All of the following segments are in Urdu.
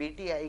PTI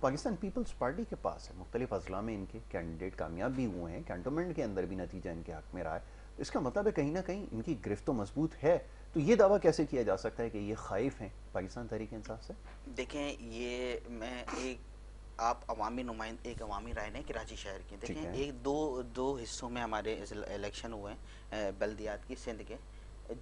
پاکستان پیپلز پارٹی کے پاس ہے، مختلف اضلاع میں ان کے کینڈیڈیٹ کامیاب بھی ہوئے ہیں، کینٹونمنٹ کے اندر بھی نتیجہ ان کے حق میں رہا ہے، اس کا مطلب ہے کہیں نہ کہیں ان کی گرفت تو مضبوط ہے. تو یہ دعویٰ کیسے کیا جا سکتا ہے کہ یہ خائف ہیں پاکستان تحریک انصاف سے؟ دیکھیں یہ میں آپ عوامی نمائند ایک عوامی رائے نے کراچی شہر کی، دیکھیں ایک دو حصوں میں ہمارے الیکشن ہوئے ہیں بلدیات کی سندھ کے،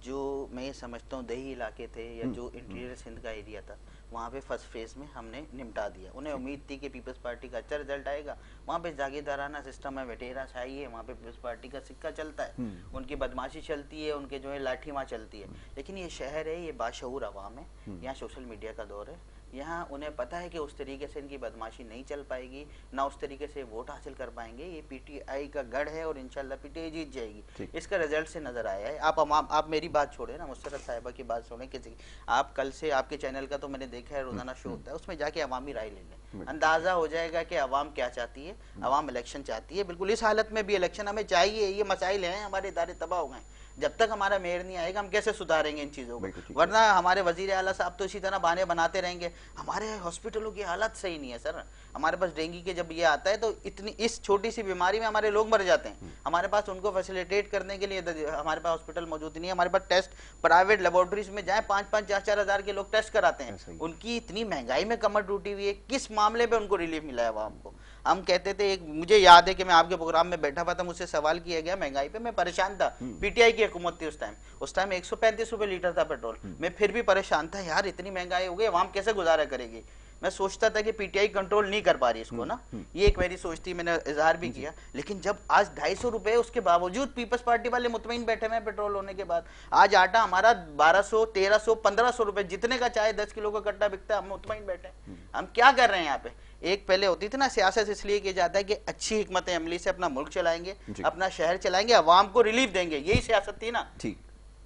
جو میں یہ سمجھتا ہوں دیہی علاقے تھے یا جو انٹیریئر سندھ کا ایریا تھا، وہاں پہ فرسٹ فیز میں ہم نے نمٹا دیا. انہیں امید تھی کہ پیپلز پارٹی کا اچھا رزلٹ آئے گا، وہاں پہ جاگیردارانہ سسٹم ہے، وٹیرا شاہی ہے، وہاں پہ پیپلز پارٹی کا سکہ چلتا ہے، ان کی بدماشی چلتی ہے، ان کے جو ہے لاٹھی ماں چلتی ہے. لیکن یہ شہر ہے، یہ باشعور عوام ہے، یہاں سوشل میڈیا کا دور ہے، یہاں انہیں پتہ ہے کہ اس طریقے سے ان کی بدماشی نہیں چل پائے گی، نہ اس طریقے سے ووٹ حاصل کر پائیں گے. یہ پی ٹی آئی کا گڑھ ہے اور انشاءاللہ پی ٹی آئی جیت جائے گی. اس کا رزلٹ سے نظر آیا ہے. آپ میری بات چھوڑیں نا، مسرت صاحبہ کی بات سنیں. کسی آپ کل سے آپ کے چینل کا تو میں نے دیکھا ہے روزانہ شو ہوتا ہے، اس میں جا کے عوامی رائے لے لیں، اندازہ ہو جائے گا کہ عوام کیا چاہتی ہے. عوام الیکشن چاہتی ہے، بالکل اس حالت میں بھی الیکشن ہمیں چاہیے. یہ مسائل ہیں، ہمارے ادارے تباہ ہو گئے، جب تک ہمارا میئر نہیں آئے گا ہم کیسے سدھاریں گے ان چیزوں کو؟ ورنہ ہمارے وزیر اعلیٰ صاحب تو اسی طرح بہانے بناتے رہیں گے. ہمارے ہاسپٹلوں کی حالت صحیح نہیں ہے سر. ہمارے پاس ڈینگی کے جب یہ آتا ہے تو اتنی اس چھوٹی سی بیماری میں ہمارے لوگ مر جاتے ہیں. ہمارے پاس ان کو فیسیلیٹیٹ کرنے کے لیے ہمارے پاس ہاسپٹل موجود نہیں ہے. ہمارے پاس ٹیسٹ پرائیویٹ لیبارٹریز میں جائیں 5-4 ہزار کے لوگ ٹیسٹ کراتے ہیں. ان کی اتنی مہنگائی میں کمر ٹوٹی ہوئی ہے. کس معاملے پہ ان کو ریلیف ملا ہے عوام کو؟ ہم کہتے تھے، مجھے یاد ہے کہ میں آپ کے پروگرام میں بیٹھا ہوا تھا، مجھ سے سوال کیا گیا مہنگائی پہ، میں پریشان تھا. پی ٹی آئی کی حکومت تھی اس ٹائم 135 روپے لیٹر تھا پیٹرول. میں پھر بھی پریشان تھا، یار اتنی مہنگائی ہو گئی، عوام کیسے گزارا کرے گی؟ میں سوچتا تھا کہ پی ٹی آئی کنٹرول نہیں کر پا رہی اس کو نا. یہ ایک میری سوچ تھی، میں نے اظہار بھی کیا. لیکن جب آج 250 روپے، اس کے باوجود پیپلز پارٹی والے مطمئن بیٹھے ہوئے ہیں پیٹرول ہونے کے بعد. آج آٹا ہمارا 1200 1300 1500 روپے جتنے کا چاہے 10 کلو کا کٹا بکتا ہے، ہم مطمئن بیٹھے ہیں. ہم کیا کر رہے ہیں یہاں پہ؟ ایک پہلے ہوتی تھی نا سیاست، اس لیے کیا جاتا ہے کہ اچھی حکمت عملی سے اپنا ملک چلائیں گے، اپنا شہر چلائیں گے، عوام کو ریلیف دیں گے. یہی سیاست تھی نا.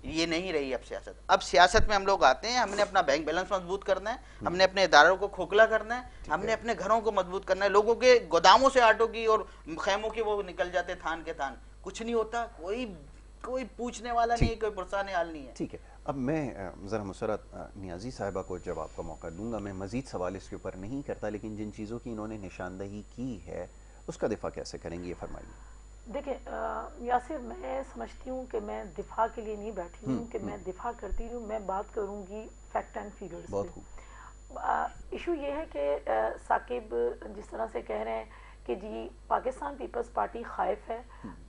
یہ نہیں رہی اب سیاست. اب سیاست میں ہم لوگ آتے ہیں، ہم نے اپنا بینک بیلنس مضبوط کرنا ہے، ہم نے اپنے اداروں کو کھوکھلا کرنا ہے، ہم نے اپنے گھروں کو مضبوط کرنا ہے. لوگوں کے گوداموں سے آٹوں کی اور خیموں کی وہ نکل جاتے تھان کے تھان، کچھ نہیں ہوتا. کوئی پوچھنے والا نہیں ہے، کوئی پرسان حال نہیں ہے. ٹھیک ہے، اب میں ذرا مسرت نیازی صاحبہ کو جواب کا موقع دوں گا. میں مزید سوال اس کے اوپر نہیں کرتا، لیکن جن چیزوں کی انہوں نے نشاندہی کی ہے اس کا دفاع کیسے کریں گے، یہ فرمائیے. دیکھیں یاسر، میں سمجھتی ہوں کہ میں دفاع کے لیے نہیں بیٹھی ہوں کہ میں دفاع کرتی ہوں. میں بات کروں گی فیکٹ اینڈ فیگرز پہ. ایشو یہ ہے کہ ثاقب جس طرح سے کہہ رہے ہیں کہ جی پاکستان پیپلز پارٹی خائف ہے،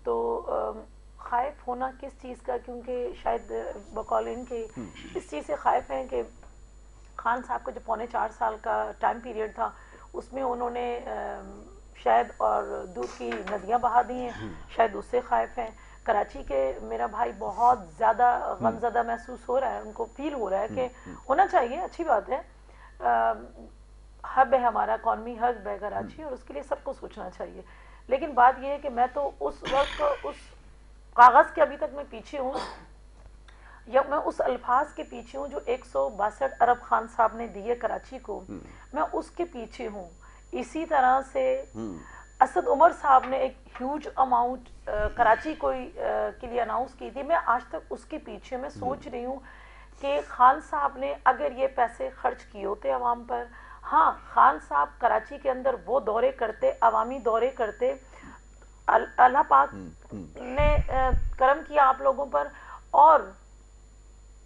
تو خائف ہونا کس چیز کا؟ کیونکہ شاید بقول ان کے اس چیز سے خائف ہیں کہ خان صاحب کا جو 4.25 سال کا ٹائم پیریڈ تھا، اس میں انہوں نے شاید اور دودھ کی ندیاں بہا دی ہیں، شاید اس سے خائف ہیں. کراچی کے میرا بھائی بہت زیادہ غمزدہ محسوس ہو رہا ہے، ان کو فیل ہو رہا ہے کہ ہونا چاہیے، اچھی بات ہے، ہب ہے ہمارا قومی حب ہے کراچی، اور اس کے لیے سب کو سوچنا چاہیے. لیکن بات یہ ہے کہ میں تو اس وقت اس کاغذ کے ابھی تک میں پیچھے ہوں، یا میں اس الفاظ کے پیچھے ہوں جو 162 ارب خان صاحب نے دیے کراچی کو، میں اس کے پیچھے ہوں. اسی طرح سے اسد عمر صاحب نے ایک ہیوج اماؤنٹ کراچی کے لیے اناؤنس کی تھی. میں آج تک اس کے پیچھے میں سوچ رہی ہوں کہ خان صاحب نے اگر یہ پیسے خرچ کیے ہوتے عوام پر، ہاں خان صاحب کراچی کے اندر وہ دورے کرتے، عوامی دورے کرتے، اللہ پاک نے کرم کیا آپ لوگوں پر، اور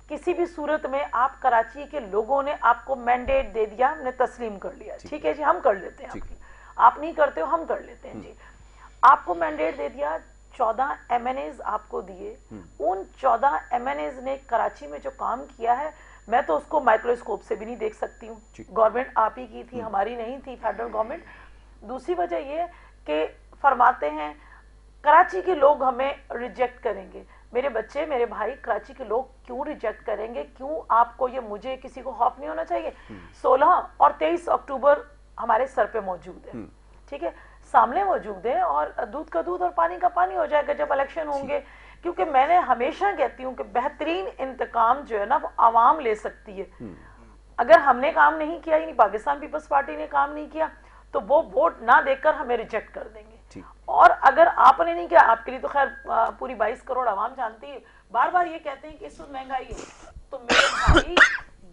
کسی بھی صورت میں آپ کراچی کے لوگوں نے آپ کو مینڈیٹ دے دیا، ہم نے تسلیم کر لیا، ٹھیک ہے جی ہم کر لیتے ہیں، آپ نہیں کرتے ہو ہم کر لیتے ہیں جی. آپ کو مینڈیٹ دے دیا، 14 ایم این ایز آپ کو دیے. ان 14 ایم این ایز نے کراچی میں جو کام کیا ہے، میں تو اس کو مائکروسکوپ سے بھی نہیں دیکھ سکتی ہوں. گورنمنٹ آپ ہی کی تھی، ہماری نہیں تھی، فیڈرل گورنمنٹ. دوسری وجہ یہ کہ فرماتے ہیں کراچی کے لوگ ہمیں ریجیکٹ کریں گے. میرے بچے، میرے بھائی، کراچی کے لوگ کیوں ریجیکٹ کریں گے؟ کیوں آپ کو یہ، مجھے کسی کو خوف نہیں ہونا چاہیے. 16 اور 23 اکتوبر ہمارے سر پہ موجود ہے، ٹھیک ہے، سامنے موجود ہے، اور دودھ کا دودھ اور پانی کا پانی ہو جائے گا جب الیکشن ہوں گے. کیونکہ میں نے ہمیشہ کہتی ہوں کہ بہترین انتقام جو ہے نا وہ عوام لے سکتی ہے. اگر ہم نے کام نہیں کیا، یعنی پاکستان پیپلز پارٹی نے کام نہیں کیا، تو وہ ووٹ نہ دے کر ہمیں ریجیکٹ کر دیں گے. اور اگر آپ نے نہیں کیا، آپ کے لیے تو خیر پوری 22 کروڑ عوام جانتی ہے. بار بار یہ کہتے ہیں کہ اس وقت مہنگائی ہے، تو میرے بھائی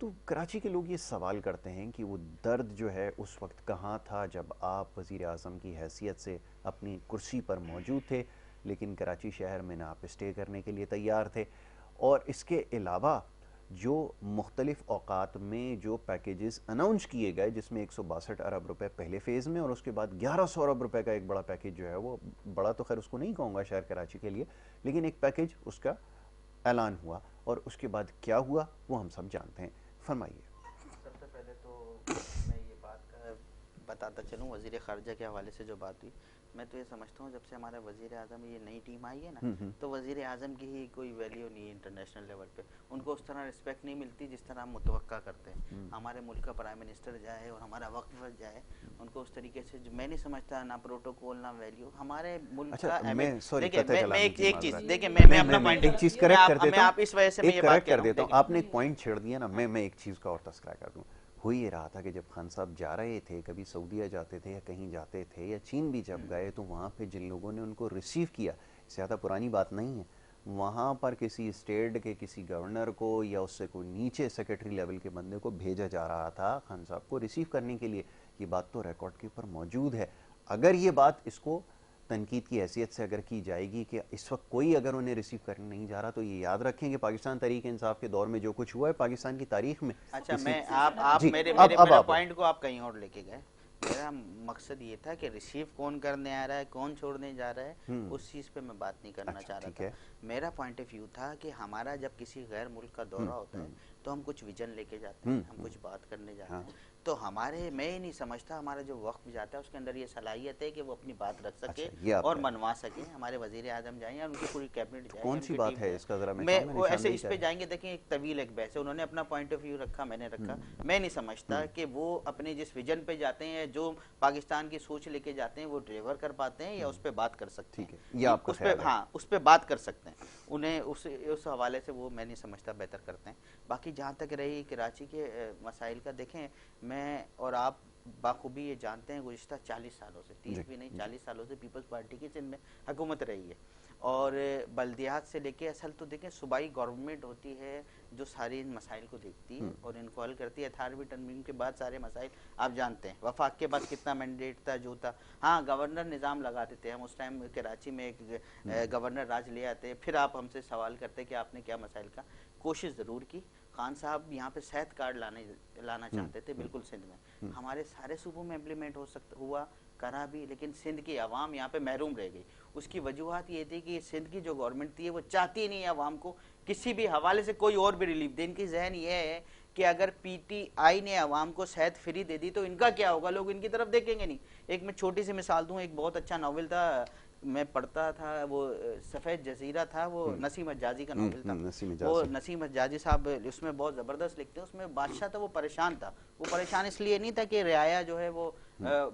تو کراچی کے لوگ یہ سوال کرتے ہیں کہ وہ درد جو ہے اس وقت کہاں تھا جب آپ وزیر اعظم کی حیثیت سے اپنی کرسی پر موجود تھے، لیکن کراچی شہر میں نہ آپ اسٹے کرنے کے لیے تیار تھے، اور اس کے علاوہ جو مختلف اوقات میں جو پیکیجز اناؤنس کیے گئے، جس میں 162 ارب روپے پہلے فیز میں اور اس کے بعد 1100 ارب روپے کا ایک بڑا پیکیج جو ہے، وہ بڑا تو خیر اس کو نہیں کہوں گا شہر کراچی کے لیے، لیکن ایک پیکیج اس کا اعلان ہوا، اور اس کے بعد کیا ہوا وہ ہم سب جانتے ہیں. فرمائیے. سب سے پہلے تو میں یہ بات کا بتاتا چلوں، وزیر خارجہ کے حوالے سے جو بات ہوئی، میں تو یہ سمجھتا ہوں جب سے ہمارا وزیر اعظم یہ نئی ٹیم آئی ہے نا، تو وزیر اعظم کی ہی کوئی ویلیو نہیں ہے انٹرنیشنل لیول پہ. ان کو اس طرح رسپیکٹ نہیں ملتی جس طرح ہم متوقع کرتے ہیں. ہمارے ملک کا پرائم منسٹر جائے اور ہمارا وقت جائے، ان کو اس طریقے سے میں نہیں سمجھتا، نہ پروٹوکول نہ ویلیو ہمارے ملک کا. میں ایک چیز دیکھیں، میں اپنا پوائنٹ ایک چیز کریکٹ کر دیتا ہوں، آپ اس وجہ سے میں یہ بات کر دیتا ہوں. آپ نے ایک پوائنٹ چھیڑ دیا نا، میں ایک چیز کا اور تذکرہ کر دوں. ہو یہ رہا تھا کہ جب خان صاحب جا رہے تھے، کبھی سعودیہ جاتے تھے یا کہیں جاتے تھے یا چین بھی جب گئے، تو وہاں پہ جن لوگوں نے ان کو ریسیو کیا، زیادہ پرانی بات نہیں ہے، وہاں پر کسی اسٹیٹ کے کسی گورنر کو یا اس سے کوئی نیچے سیکرٹری لیول کے بندے کو بھیجا جا رہا تھا خان صاحب کو ریسیو کرنے کے لیے. یہ بات تو ریکارڈ کے اوپر موجود ہے. اگر یہ بات اس کو تنقید کی حیثیت سے اگر کی جائے گی کہ اس وقت کوئی اگر انہیں ریسیو کرنے نہیں جا رہا، تو یہ یاد رکھیں کہ پاکستان تحریک انصاف کے دور میں جو کچھ ہوا ہے پاکستان کی تاریخ میں. اچھا، میں آپ میرے پوائنٹ کو آپ کہیں اور لے کے گئے. میرا مقصد یہ تھا کہ ریسیو کون کرنے آ رہا ہے، کون چھوڑنے جا رہا ہے، اس چیز پہ میں بات نہیں کرنا چاہ رہا تھا. میرا پوائنٹ آف ویو تھا کہ ہمارا جب کسی غیر ملک کا دورہ ہوتا ہے تو ہم کچھ ویژن لے کے جاتے ہیں، ہم کچھ بات کرنے جاتے ہیں. تو ہمارے، میں یہ نہیں سمجھتا ہمارا جو وقت جاتا ہے اس کے اندر یہ صلاحیت ہے کہ وہ اپنی بات رکھ سکے اور منوا سکے. ہمارے وزیر اعظم جائیں یا ان کی پوری کیبنٹ جائے، کون سی بات ہے اس کا ذرا میں ایسے اس پہ جائیں گے. دیکھیں ایک طویل ایک بحث ہے، انہوں نے اپنا پوائنٹ آف ویو رکھا، میں نے رکھا. میں نہیں سمجھتا کہ وہ اپنے جس ویژن پہ جاتے ہیں، جو پاکستان کی سوچ لے کے جاتے ہیں، وہ ڈریور کر پاتے ہیں یا اس پہ بات کر سکتے ہیں. ہاں، اس پہ بات کر سکتے ہیں. انہیں اس حوالے سے وہ میں نہیں سمجھتا بہتر کرتے ہیں. باقی جہاں تک رہی کراچی کے مسائل کا، دیکھیں میں اور آپ بخوبی یہ جانتے ہیں گزشتہ 40 سالوں سے، 30 بھی نہیں 40 سالوں سے پیپلز پارٹی کی سندھ میں حکومت رہی ہے. اور بلدیات سے لے کے اصل تو دیکھیں صوبائی گورنمنٹ ہوتی ہے جو ساری ان مسائل کو دیکھتی ہے اور ان کو حل کرتی ہے. اتھارٹی ترمیم کے بعد سارے مسائل آپ جانتے ہیں. وفاق کے پاس کتنا مینڈیٹ تھا، جو تھا. ہاں، گورنر نظام لگاتے تھے ہم اس ٹائم کراچی میں، ایک گورنر راج لے آتے. پھر آپ ہم سے سوال کرتے کہ آپ نے کیا مسائل کا کوشش ضرور کی. خان صاحب یہاں پہ صحت کارڈ لانا چاہتے تھے، بالکل سندھ میں. ہمارے سارے صوبوں میں امپلیمنٹ ہوا، کرا بھی، لیکن سندھ کی عوام یہاں پہ محروم رہ گئی. اس کی وجوہات یہ تھی کہ سندھ کی جو گورنمنٹ تھی وہ چاہتی نہیں ہے عوام کو کسی بھی حوالے سے کوئی اور بھی ریلیف دے. ان کی ذہن یہ ہے کہ اگر پی ٹی آئی نے عوام کو صحت فری دے دی تو ان کا کیا ہوگا، لوگ ان کی طرف دیکھیں گے نہیں. ایک میں چھوٹی سی مثال دوں، ایک بہت اچھا ناول تھا، میں پڑھتا تھا، وہ سفید جزیرہ تھا، وہ نسیم حجازی کا ناول تھا. وہ نسیم حجازی صاحب اس میں بہت زبردست لکھتے ہیں. اس میں بادشاہ تھا، وہ پریشان تھا. وہ پریشان اس لیے نہیں تھا کہ رعایا جو ہے وہ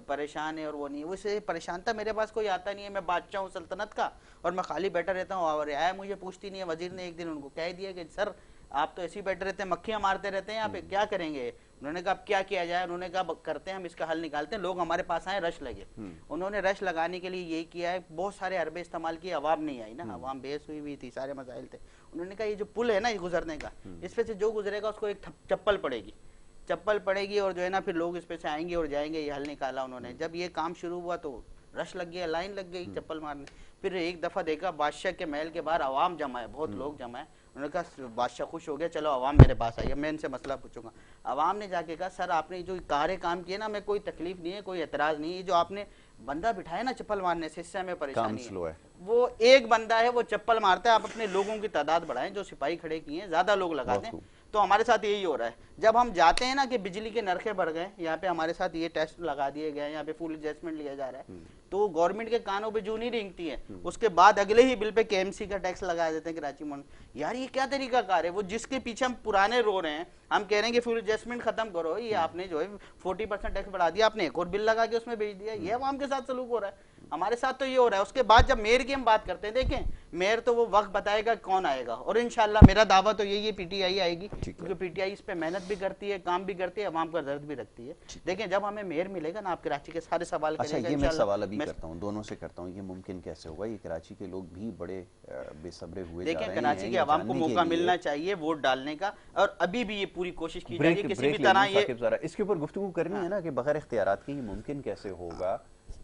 پریشان ہے اور وہ نہیں ہے، وہ اسے پریشان تھا میرے پاس کوئی آتا نہیں ہے، میں بادشاہ ہوں سلطنت کا اور میں خالی بیٹھا رہتا ہوں اور رعایا مجھے پوچھتی نہیں ہے. وزیر نے ایک دن ان کو کہہ دیا کہ سر آپ تو ایسے ہی بیٹھے رہتے ہیں، مکھیاں مارتے رہتے ہیں، آپ کیا کریں گے. انہوں نے کہا اب کیا کیا جائے. انہوں نے کہا کرتے ہیں ہم اس کا حل نکالتے ہیں. لوگ ہمارے پاس آئے، رش لگے. انہوں نے رش لگانے کے لیے یہی کیا ہے، بہت سارے حربے استعمال کیے، عوام نہیں آئی نا، عوام بحث ہوئی تھی، سارے مسائل تھے. انہوں نے کہا یہ جو پل ہے نا یہ گزرنے کا، اس پہ سے جو گزرے گا اس کو ایک چپل پڑے گی اور جو ہے نا پھر لوگ اس پہ سے آئیں گے اور جائیں گے. یہ حل نکالا انہوں نے. جب یہ کام شروع ہوا تو رش لگ گیا، لائن لگ گئی چپل مارنے. پھر ایک دفعہ دیکھا بادشاہ کے محل کے باہر عوام جمع ہے، بہت لوگ جمع ہے. انہوں نے کہا بادشاہ خوش ہو گیا، چلو عوام میرے پاس آئی ہے، میں ان سے مسئلہ پوچھوں گا. عوام نے جا کے کہا سر آپ نے جو کارے کام کیے نا، میں کوئی تکلیف نہیں ہے، کوئی اعتراض نہیں ہے. جو آپ نے بندہ بٹھایا نا چپل مارنے سے، اس سے ہمیں پریشانی ہے. وہ ایک بندہ ہے، وہ چپل مارتا ہے. آپ اپنے لوگوں کی تعداد بڑھائیں، جو سپاہی کھڑے کیے ہیں زیادہ لوگ لگا دیں. تو ہمارے ساتھ یہی ہو رہا ہے. جب ہم جاتے ہیں نا کہ بجلی کے نرخیں بڑھ گئے، یہاں پہ ہمارے ساتھ یہ ٹیسٹ لگا دیے گئے ہیں، یہاں پہ فل ایڈجسٹمنٹ لیا جا رہا ہے، تو گورنمنٹ کے کانوں پہ جو نہیں رینگتی ہے. اس کے بعد اگلے ہی بل پہ کے ایم سی کا ٹیکس لگا دیتے ہیں کراچی میں. یار یہ کیا طریقہ کار ہے؟ وہ جس کے پیچھے ہم پرانے رو رہے ہیں، ہم کہہ رہے ہیں کہ فل ایڈجسٹمنٹ ختم کرو، یہ آپ نے جو ہے 40% ٹیکس بڑھا دیا، آپ نے ایک اور بل لگا کے اس میں بھیج دیا. یہ عوام کے ساتھ سلوک ہو رہا ہے. ہمارے ساتھ تو یہ ہو رہا ہے. اس کے بعد جب میئر کی ہم بات کرتے ہیں, دیکھیں میئر تو وہ وقت بتائے گا کون آئے گا, اور انشاءاللہ میرا دعویٰ تو یہی ہے پی ٹی آئی آئے گی, کیونکہ پی ٹی آئی اس پہ محنت بھی کرتی ہے, کام بھی کرتی ہے, عوام کا درد بھی رکھتی ہے. دیکھیں جب ہمیں میئر ملے گا نا, آپ کراچی کے سارے سوال اچھا کریں گا یہ میں انشاءاللہ. سوال ابھی کرتا ہوں, دونوں سے کرتا ہوں, یہ ممکن کیسے ہوگا؟ یہ کراچی کے لوگ بھی بڑے بے صبرے ہوئے جا دیکھیں رہے ہیں. کراچی کے عوام کو موقع ملنا چاہیے ووٹ ڈالنے کا, اور ابھی بھی یہ پوری کوشش کی جائے گی کسی بھی طرح. یہ اس کے اوپر گفتگو کرنی ہے نا کہ بغیر اختیارات کے یہ ممکن کیسے ہوگا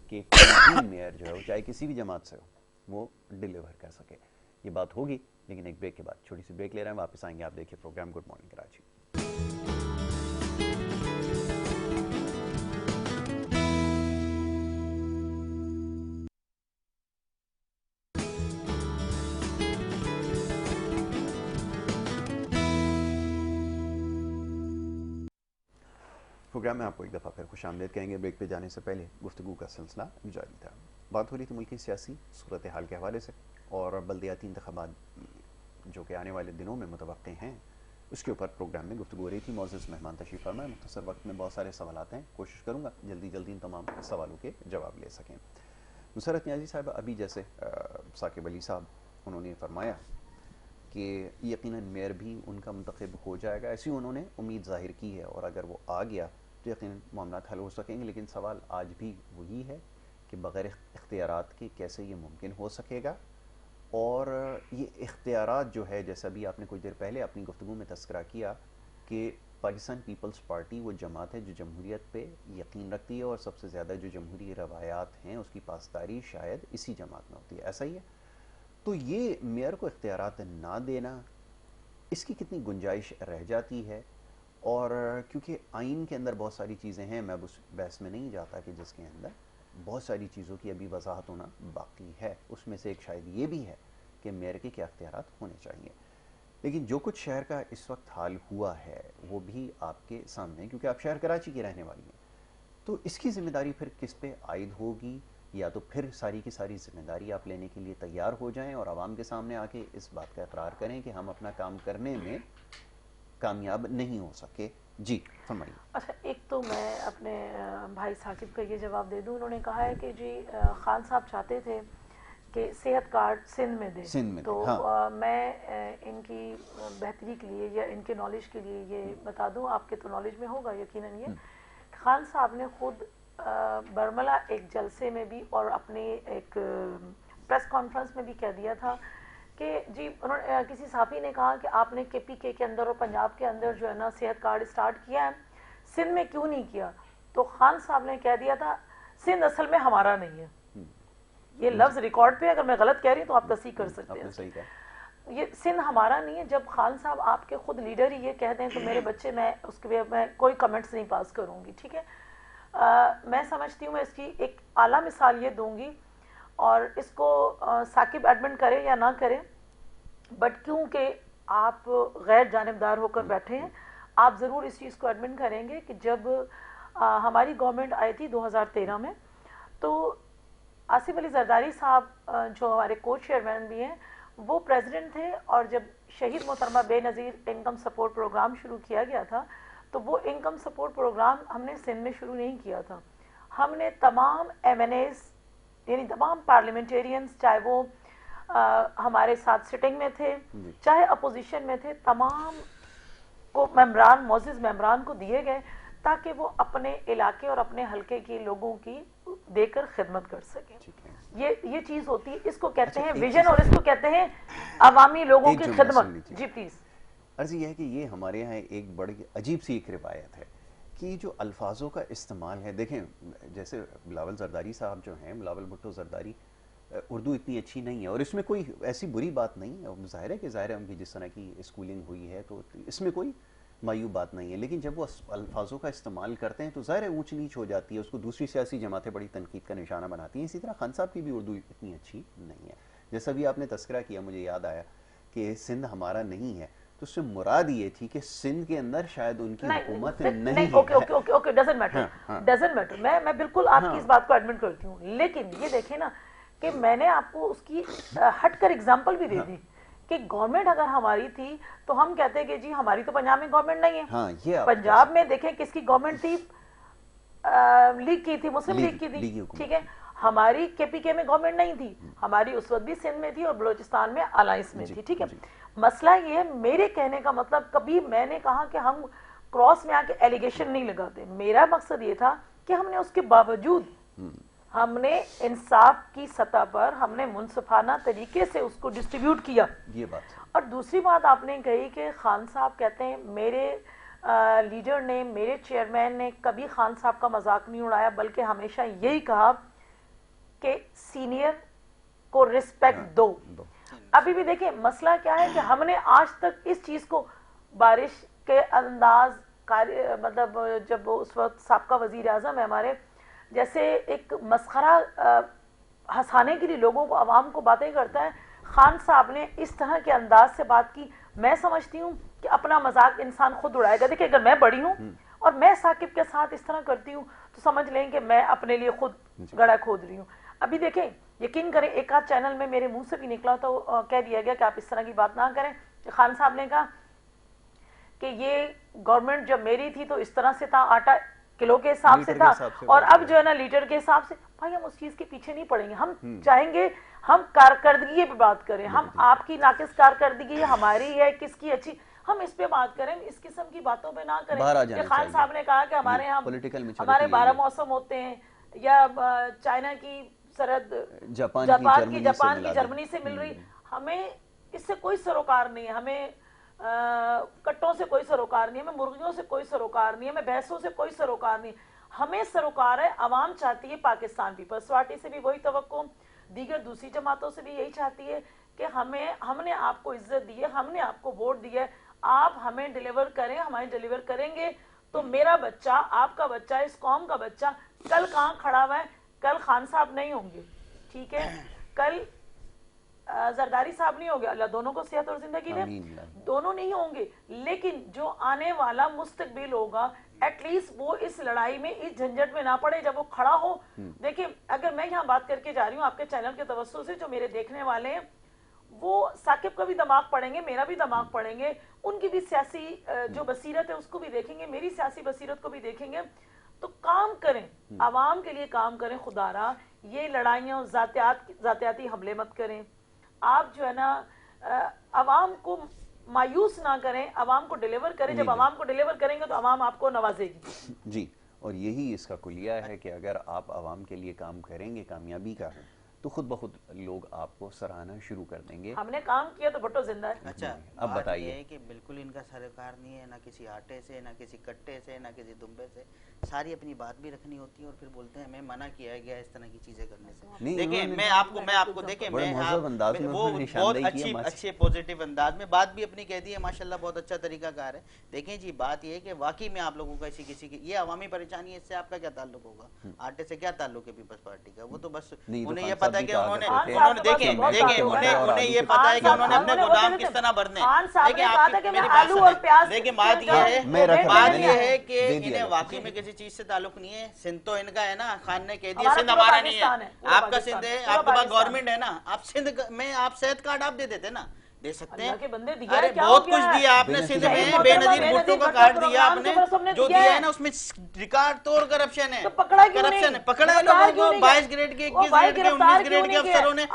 کہ کوئی بھی میئر جو ہے وہ چاہے کسی بھی جماعت سے ہو وہ ڈیلیور کر سکے. یہ بات ہوگی لیکن ایک بریک کے بعد. چھوٹی سی بریک لے رہے ہیں, واپس آئیں گے. آپ دیکھیے program good morning Karachi. Program میں آپ کو ایک دفعہ پھر خوش آمدید کہیں گے. بریک پہ جانے سے پہلے گفتگو کا سلسلہ جاری تھا. بات ہو رہی تھی ملکی سیاسی صورتحال کے حوالے سے, اور بلدیاتی انتخابات جو کہ آنے والے دنوں میں متوقع ہیں اس کے اوپر پروگرام میں گفتگو ہو رہی تھی. معزز مہمان تشریف فرمائے. مختصر وقت میں بہت سارے سوالات ہیں, کوشش کروں گا جلدی جلدی ان تمام سوالوں کے جواب لے سکیں. نصرت نیازی صاحب, ابھی جیسے ثاقب علی صاحب انہوں نے فرمایا کہ یقیناً میئر بھی ان کا منتخب ہو جائے گا, ایسی انہوں نے امید ظاہر کی ہے, اور اگر وہ آ گیا تو یقیناً معاملات حل ہو سکیں گے. لیکن سوال آج بھی وہی ہے کہ بغیر اختیارات کے کیسے یہ ممکن ہو سکے گا, اور یہ اختیارات جو ہے جیسا بھی آپ نے کچھ دیر پہلے اپنی گفتگو میں تذکرہ کیا کہ پاکستان پیپلز پارٹی وہ جماعت ہے جو جمہوریت پہ یقین رکھتی ہے, اور سب سے زیادہ جو جمہوری روایات ہیں اس کی پاسداری شاید اسی جماعت میں ہوتی ہے, ایسا ہی ہے. تو یہ میئر کو اختیارات نہ دینا, اس کی کتنی گنجائش رہ جاتی ہے؟ اور کیونکہ آئین کے اندر بہت ساری چیزیں ہیں, میں اس بحث میں نہیں جاتا کہ جس کے اندر بہت ساری چیزوں کی ابھی وضاحت ہونا باقی ہے. اس میں سے ایک شاید یہ بھی ہے کہ میئر کے کیا اختیارات ہونے چاہیے. لیکن جو کچھ شہر کا اس وقت حال ہوا ہے وہ بھی آپ کے سامنے, کیونکہ آپ شہر کراچی کی رہنے والی ہیں, تو اس کی ذمہ داری پھر کس پہ عائد ہوگی؟ یا تو پھر ساری کی ساری ذمہ داری آپ لینے کے لیے تیار ہو جائیں اور عوام کے سامنے آ کے اس بات کا اقرار کریں کہ ہم اپنا کام کرنے میں کامیاب نہیں ہو سکے. جی فرمائیے. اچھا, ایک تو میں اپنے بھائی ثاقب کا یہ جواب دے دوں. انہوں نے کہا ہے کہ جی خان صاحب چاہتے تھے کہ صحت کارڈ سندھ میں دیں, تو میں ان کی بہتری کے لیے یا ان کے نالج کے لیے یہ بتا دوں, آپ کے تو نالج میں ہوگا یقیناً, یہ خان صاحب نے خود برملا ایک جلسے میں بھی اور اپنے ایک پریس کانفرنس میں بھی کہہ دیا تھا کہ جی انہوں نے, کسی صحافی نے کہا کہ آپ نے کے پی کے اندر اور پنجاب کے اندر جو ہے نا صحت کارڈ اسٹارٹ کیا ہے, سندھ میں کیوں نہیں کیا؟ تو خان صاحب نے کہہ دیا تھا سندھ اصل میں ہمارا نہیں ہے. یہ لفظ ریکارڈ پہ, اگر میں غلط کہہ رہی ہوں تو آپ تصحیح کر سکتے ہیں. یہ سندھ ہمارا نہیں ہے. جب خان صاحب آپ کے خود لیڈر ہی یہ کہہ دیں تو میرے بچے, میں اس کے میں کوئی کمنٹس نہیں پاس کروں گی, ٹھیک ہے. میں سمجھتی ہوں, میں اس کی ایک اعلیٰ مثال یہ دوں گی, اور اس کو ثاقب ایڈمنٹ کرے یا نہ کرے, بٹ کیونکہ آپ غیر جانبدار ہو کر بیٹھے ہیں, آپ ضرور اس چیز کو ایڈمنٹ کریں گے کہ جب ہماری گورنمنٹ آئی تھی 2013 میں, تو آصف علی زرداری صاحب جو ہمارے کو چیئرمین بھی ہیں وہ پریزیڈنٹ تھے, اور جب شہید محترمہ بے نظیر انکم سپورٹ پروگرام شروع کیا گیا تھا تو وہ انکم سپورٹ پروگرام ہم نے سندھ میں شروع نہیں کیا تھا. ہم نے تمام ایم این ایز یعنی تمام پارلیمنٹیرینز, چاہے وہ ہمارے ساتھ سٹنگ میں تھے چاہے اپوزیشن میں تھے, تمام کو ممبران, معزز ممبران کو دیے گئے تاکہ وہ اپنے علاقے اور اپنے حلقے کے لوگوں کی دے کر خدمت کر سکیں. یہ چیز ہوتی ہے, اس کو کہتے ہیں ویژن, اور اس کو کہتے ہیں عوامی لوگوں کی خدمت. جی پلیز. عرض یہ ہے کہ یہ ہمارے یہاں ایک بڑی عجیب سی ایک روایت ہے کہ جو الفاظوں کا استعمال ہے, دیکھیں جیسے بلاول زرداری صاحب جو ہیں, بلاول بھٹو زرداری, اردو اتنی اچھی نہیں ہے اور اس میں کوئی ایسی بری بات نہیں ہے, ظاہر ہے کہ ان کی جس طرح کی اسکولنگ ہوئی ہے تو اس میں کوئی معیوب بات نہیں ہے, لیکن جب وہ الفاظوں کا استعمال کرتے ہیں تو ظاہر اونچ نیچ ہو جاتی ہے, اس کو دوسری سیاسی جماعتیں بڑی تنقید کا نشانہ بناتی ہیں. اسی طرح خان صاحب کی بھی اردو اتنی اچھی نہیں ہے. جیسا بھی آپ نے تذکرہ کیا مجھے یاد آیا کہ سندھ ہمارا نہیں ہے, تو اس سے مراد یہ تھی کہ سندھ کے اندر شاید ان کی حکومت نہیں ہے. ڈزنٹ میٹر, میں بالکل آپ کی اس بات کو ایڈمٹ کرتی ہوں, لیکن یہ دیکھیں نا کہ میں نے آپ کو اس کی ہٹ کر اگزامپل بھی دے دی کہ گورنمنٹ اگر ہماری تھی تو ہم کہتے کہ جی ہماری تو پنجاب میں گورنمنٹ نہیں ہے. پنجاب میں دیکھیں کس کی گورنمنٹ تھی, لیگ کی تھی, مسلم لیگ کی تھی, ٹھیک ہے. ہماری کے پی کے میں گورنمنٹ نہیں تھی, ہماری اس وقت بھی سندھ میں تھی اور بلوچستان میں الائنس میں تھی, ٹھیک ہے. مسئلہ یہ ہے, میرے کہنے کا مطلب کبھی میں نے کہا کہ ہم کراس میں آ کے ایلیگیشن نہیں لگاتے, میرا مقصد یہ تھا کہ ہم نے اس کے باوجود ہم نے انصاف کی سطح پر ہم نے منصفانہ طریقے سے اس کو ڈسٹریبیوٹ کیا. یہ بات. اور دوسری بات آپ نے کہی کہ خان صاحب کہتے ہیں میرے لیڈر نے, میرے چیئرمین نے کبھی خان صاحب کا مذاق نہیں اڑایا, بلکہ ہمیشہ یہی کہا کہ سینئر کو رسپیکٹ دو. ابھی بھی دیکھیں مسئلہ کیا ہے کہ ہم نے آج تک اس چیز کو بارش کے انداز مطلب جب اس وقت سابقہ وزیر اعظم ہے ہمارے, جیسے ایک مسخرہ ہنسانے کے لیے لوگوں کو عوام کو باتیں کرتا ہے, خان صاحب نے اس طرح کے انداز سے بات کی. میں سمجھتی ہوں کہ اپنا مذاق انسان خود اڑائے گا. دیکھیں اگر میں بڑی ہوں اور میں ثاقب کے ساتھ اس طرح کرتی ہوں تو سمجھ لیں کہ میں اپنے لیے خود گڑھا کھود رہی ہوں. ابھی دیکھیں یقین کریں ایک آدھ چینل میں میرے منہ سے بھی نکلا تو کہہ دیا گیا کہ آپ اس طرح کی بات نہ کریں. خان صاحب نے کہا کہ یہ گورنمنٹ جب میری تھی تو اس طرح سے تھا, آٹا کلو کے حساب سے تھا, اور اب جو ہے نا لیٹر کے حساب سے. بھائی ہم اس چیز کے پیچھے نہیں پڑیں گے, ہم چاہیں گے ہم کارکردگی پہ بات کریں, ہم آپ کی ناقص کارکردگی ہماری ہے کس کی اچھی, ہم اس پہ بات کریں, اس قسم کی باتوں پہ نہ کریں. کہ خان صاحب نے کہا کہ ہمارے یہاں ہمارے 12 موسم ہوتے ہیں, یا چائنا کی سرحد جاپان کی جرمنی سے مل رہی, ہمیں اس سے کوئی سروکار نہیں ہے, ہمیں کٹوں سے کوئی سروکار نہیں ہے, ہمیں مرغیوں سے کوئی سروکار نہیں ہے, ہمیں بھینسوں سے کوئی سروکار نہیں. ہمیں سروکار ہے عوام چاہتی ہے پاکستان پیپلز پارٹی سے بھی وہی توقع, دیگر دوسری جماعتوں سے بھی یہی چاہتی ہے کہ ہم نے آپ کو عزت دی ہے, ہم نے آپ کو ووٹ دیا ہے, آپ ہمیں ڈیلیور کریں, ہمیں ڈیلیور کریں گے تو میرا بچہ, آپ کا بچہ, اس قوم کا بچہ کل کہاں کھڑا ہوا ہے. کل خان صاحب نہیں ہوں گے, ٹھیک ہے, کل زرداری صاحب نہیں ہوں گے, اللہ دونوں کو صحت اور زندگی دے, دونوں نہیں ہوں گے, لیکن جو آنے والا مستقبل ہوگا ایٹ لیسٹ وہ اس لڑائی میں اس جھنجٹ میں نہ پڑے جب وہ کھڑا ہو. دیکھیں اگر میں یہاں بات کر کے جا رہی ہوں آپ کے چینل کے توسط سے, جو میرے دیکھنے والے ہیں وہ ثاقب کا بھی دماغ پڑھیں گے, میرا بھی دماغ پڑھیں گے, ان کی بھی سیاسی جو بصیرت ہے اس کو بھی دیکھیں گے, میری سیاسی بصیرت کو بھی دیکھیں گے. تو کام کریں, عوام کے لیے کام کریں. خدا را یہ لڑائیاں ذاتیاتی حملے مت کریں. آپ جو ہے نا عوام کو مایوس نہ کریں, عوام کو ڈیلیور کریں. جب عوام کو ڈیلیور کریں گے تو عوام آپ کو نوازے گی. جی, اور یہی اس کا کلیہ ہے کہ اگر آپ عوام کے لیے کام کریں گے کامیابی کا ہے تو خود بخود لوگ آپ کو سراہنا شروع کر دیں گے. ہم نے کام کیا تو بھٹو زندہ ہے. اچھا اب بتائیے. یہ ہے کہ بالکل ان کا سروکار نہیں ہے, نہ کسی آٹے سے, نہ کسی کٹے سے, نہ کسی دمبے سے, ساری اپنی بات بھی رکھنی ہوتی ہے اور پھر بولتے ہیں ہمیں منع کیا گیا اس طرح کی چیزیں کرنے سے. دیکھیں میں آپ کو دیکھیں میں وہ بہت اچھے پوزیٹیو انداز میں بات بھی اپنی کہہ دی ہے, ماشاءاللہ بہت اچھا طریقہ کار ہے. دیکھیں جی بات یہ ہے کہ واقعی میں آپ لوگوں کا کسی کی یہ عوامی پریشانی ہے, اس سے آپ کا کیا تعلق ہوگا, آٹے سے کیا تعلق ہے پیپلز پارٹی کا. وہ تو بس انہیں یہ پتا ہے کہ انہوں نے دیکھیں انہیں یہ پتا ہے کہ انہوں نے اپنے گودام کس طرح بھرنے. دیکھیں بات یہ ہے کہ انہیں واقعی میں کسی چیز سے تعلق نہیں ہے. سندھ تو ان کا ہے نا, خان نے کہہ دیا سندھ ہمارا نہیں ہے, آپ کا سندھ ہے, آپ کے پاس گورنمنٹ ہے نا, آپ سندھ میں آپ صحت کارڈ آپ دے دیتے نا, دے سکتے ہیں. ارے بہت کچھ دیا آپ نے سندھ میں, بے نظیر بھٹو کا کارڈ دیا آپ نے, جو دیا ہے نا اس میں ریکارڈ توڑ کرپشن ہے. کرپشن ہے, پکڑا ہے لوگوں کو, 22 گریڈ کے 21 گریڈ کے 19 گریڈ کے افسروں نے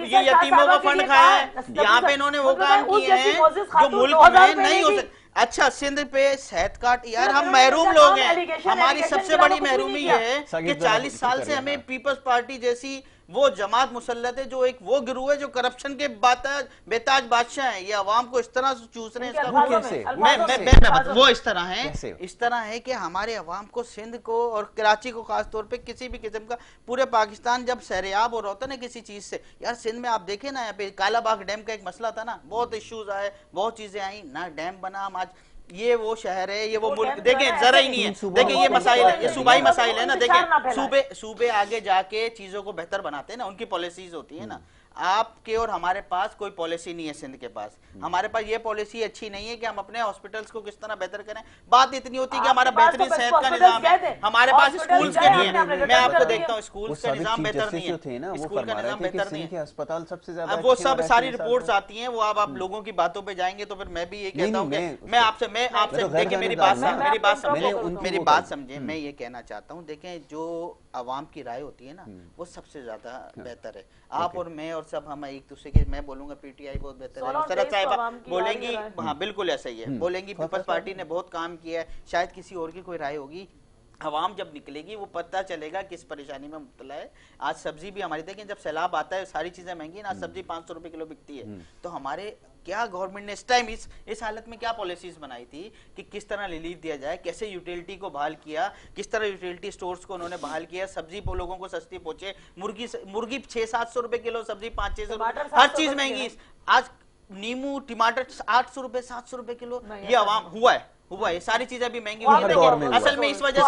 یہ یتیموں کا فنڈ کھایا ہے. یہاں پہ انہوں نے وہ کام کیے ہیں جو ملک میں نہیں ہو سکتے. اچھا سندھ پہ صحت کارڈ, یار ہم محروم لوگ ہیں, ہماری سب سے بڑی محرومی یہ ہے کہ 40 سال سے ہمیں پیپلز پارٹی جیسی وہ جماعت مسلط ہے, جو ایک وہ گروہ ہے جو کرپشن کے بے تاج بادشاہ ہیں, یہ عوام کو اس طرح سے چوس رہے ہیں. وہ اس طرح ہیں, اس طرح ہے کہ hمارے عوام کو سندھ کو اور کراچی کو خاص طور پہ کسی بھی قسم کا, پورے پاکستان جب سیریاب ہو رہا ہوتا نا کسی چیز سے, یار سندھ میں آپ دیکھیں نا, یہاں پہ کالا باغ ڈیم کا ایک مسئلہ تھا نا, بہت ایشوز آئے, بہت چیزیں آئیں, نہ ڈیم بنا. ہم آج یہ وہ شہر ہے, یہ وہ ملک, دیکھیں ذرا ہی نہیں ہے, دیکھیں یہ مسائل ہے, یہ صوبائی مسائل ہے نا. دیکھیں صوبے آگے جا کے چیزوں کو بہتر بناتے ہیں نا, ان کی پالیسیز ہوتی ہیں نا. آپ کے اور ہمارے پاس کوئی پالیسی نہیں ہے سندھ کے پاس. ہمارے پاس یہ پالیسی اچھی نہیں ہے کہ ہم اپنے ہاسپٹلز کو کس طرح بہتر کریں. بات اتنی ہوتی ہے کہ ہمارا بہترین صحت کا نظام ہے, ہمارے پاس اسکولز کے نہیں ہے. میں آپ کو دیکھتا ہوں اسکولز کا نظام بہتر نہیں ہے, اسکول کا نظام بہتر نہیں ہے. اسپتال سب سے زیادہ وہ سب ساری رپورٹس آتی ہیں, وہ آپ لوگوں کی باتوں پہ جائیں گے تو پھر میں بھی یہ کہتا ہوں کہ میں آپ سے دیکھیں میری بات سمجھیں, میں یہ کہنا چاہتا ہوں. دیکھیں جو عوام کی رائے ہوتی ہے نا وہ سب سے زیادہ بہتر ہے. آپ اور میں اور سب ہم ایک دوسرے کے, میں بولوں گا پی ٹی آئی بہت بہتر ہے, نصرت صاحبہ بولیں گی ہاں بالکل ایسا ہی ہے, بولیں گی پیپلز پارٹی نے بہت کام کیا ہے, شاید کسی اور کی کوئی رائے ہوگی. عوام جب نکلے گی وہ پتہ چلے گا کس پریشانی میں مبتلا ہے. آج سبزی بھی ہماری دیکھیں جب سیلاب آتا ہے ساری چیزیں مہنگی ہیں, آج سبزی 500 روپے کلو بکتی ہے. تو ہمارے کیا گورنمنٹ نے اس ٹائم اس حالت میں کیا پالیسیز بنائی تھی کہ کس طرح ریلیف دیا جائے, کیسے یوٹیلٹی کو بحال کیا, کس طرح یوٹیلٹی سٹورز کو انہوں نے بحال کیا, سبزی لوگوں کو سستی پہنچے, مرغی 600-700 روپے کلو, سبزی 500-600 روپے, ہر چیز مہنگی. آج نیمو ٹماٹر 800 روپے 700 روپے کلو, یہ عوام ہوا ہے یہ ساری چیزیں ابھی مہنگی ہوئی ہیں. اصل میں اس وجہ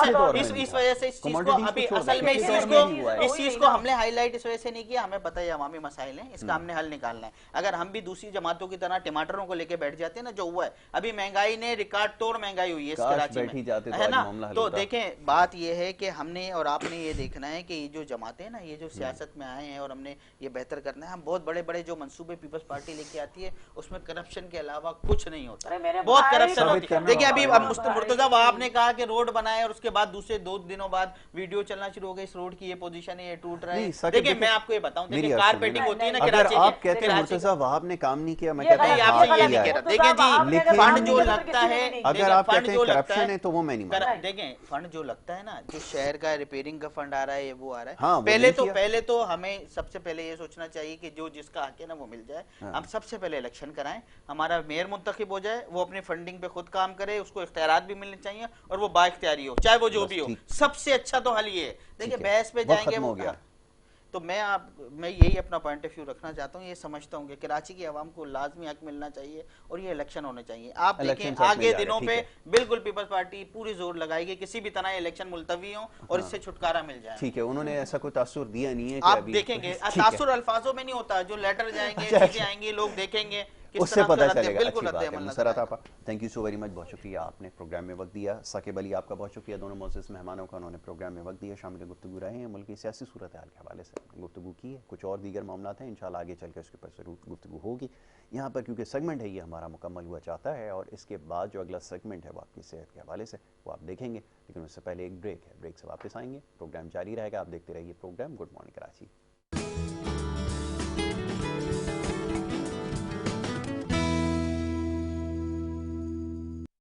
سے اس چیز کو ابھی اصل میں اس چیز کو ہم نے ہائی لائٹ اس وجہ سے نہیں کیا. ہمیں پتہ ہے عوامی مسائل ہیں, اس کا ہم نے حل نکالنا ہے. اگر ہم بھی دوسری جماعتوں کی طرح ٹماٹروں کو لے کے بیٹھ جاتے ہیں نا, جو ہوا ہے ابھی مہنگائی نے ریکارڈ توڑ مہنگائی ہوئی ہے اس کراچی میں, ہے نا. تو دیکھیں بات یہ ہے کہ ہم نے اور آپ نے یہ دیکھنا ہے کہ یہ جو جماعتیں ہیں نا, یہ جو سیاست میں آئے ہیں اور ہم نے یہ بہتر کرنا ہے, ہم بہت بڑے بڑے جو منصوبے پیپلز پارٹی لے کے آتی ہے اس میں کرپشن کے علاوہ کچھ نہیں ہوتا, بہت کرپشن ہوتی ہے. دیکھیں ابھی مرتضیٰ وہاب نے کہا کہ روڈ بنائے اور اس کے بعد دوسرے 2 دنوں بعد ویڈیو چلنا شروع ہو گئی, اس روڈ کی یہ پوزیشن ہے, یہ ٹوٹ رہا ہے. دیکھیں میں آپ کو یہ بتاؤں, دیکھیں کارپیٹنگ ہوتی ہے نا کراچی کی, آپ کہتے ہیں مرتضیٰ وہاب نے کام نہیں کیا, میں کہتا ہوں آپ سے یہ نہیں کہہ رہا. دیکھیں جی فنڈ جو لگتا ہے, اگر آپ کہتے ہیں کرپشن ہے تو وہ میں نہیں مانتا. دیکھیں فنڈ جو لگتا ہے نا, جو شہر کا ریپیئرنگ کا فنڈ آ رہا ہے وہ آ رہا ہے, پہلے تو ہمیں سب سے پہلے یہ سوچنا چاہیے کہ جو جس کا حق ہے نا وہ مل جائے. ہم سب سے پہلے الیکشن کرائیں, ہمارا میئر منتخب ہو جائے, وہ اپنی فنڈنگ پہ خود کام کرے, اس کو اختیارات بھی ملنے چاہیے اور وہ با اختیاری ہو, چاہے وہ جو بھی ہو. سب سے اچھا تو حل یہ ہے. دیکھیں بحث پہ جائیں گے وہ, تو میں یہی اپنا پوائنٹ آف ویو رکھنا چاہتا ہوں. یہ سمجھتا ہوں کہ کراچی کی عوام کو لازمی حق ملنا چاہیے اور یہ الیکشن ہونے چاہیے. آپ دیکھیں آگے دنوں پہ بالکل پیپلز پارٹی پوری زور لگائے گی کسی بھی طرح الیکشن ملتوی ہوں اور اس سے چھٹکارا مل جائے. ٹھیک ہے, انہوں نے ایسا کوئی تاثر دیا نہیں ہے. آپ دیکھیں گے تاثر الفاظوں میں نہیں ہوتا, جو لیٹر جائیں گے چیزیں آئیں گی لوگ دیکھیں گے, اس سے پتہ چلے گا. اچھی بات ہے نصرت آپا, thank you so very much, بہت شکریہ آپ نے پروگرام میں وقت دیا. ثاقب علی آپ کا بہت شکریہ, دونوں معزز مہمانوں کا, انہوں نے پروگرام میں وقت دیا, شامل گفتگو رہے ہیں. ملک کی سیاسی صورتحال کے حوالے سے گفتگو کی ہے, کچھ اور دیگر معاملات ہیں, انشاءاللہ آگے چل کے اس کے اوپر ضرور گفتگو ہوگی. یہاں پر کیونکہ سیگمنٹ ہے یہ ہمارا مکمل ہوا چاہتا ہے, اور اس کے بعد جو اگلا سیگمنٹ ہے وہ آپ کی صحت کے حوالے سے وہ آپ دیکھیں گے, لیکن اس سے پہلے ایک بریک ہے, بریک سے واپس آئیں گے, پروگرام جاری رہے گا. آپ دیکھتے رہیے پروگرام گڈ مارننگ کراچی.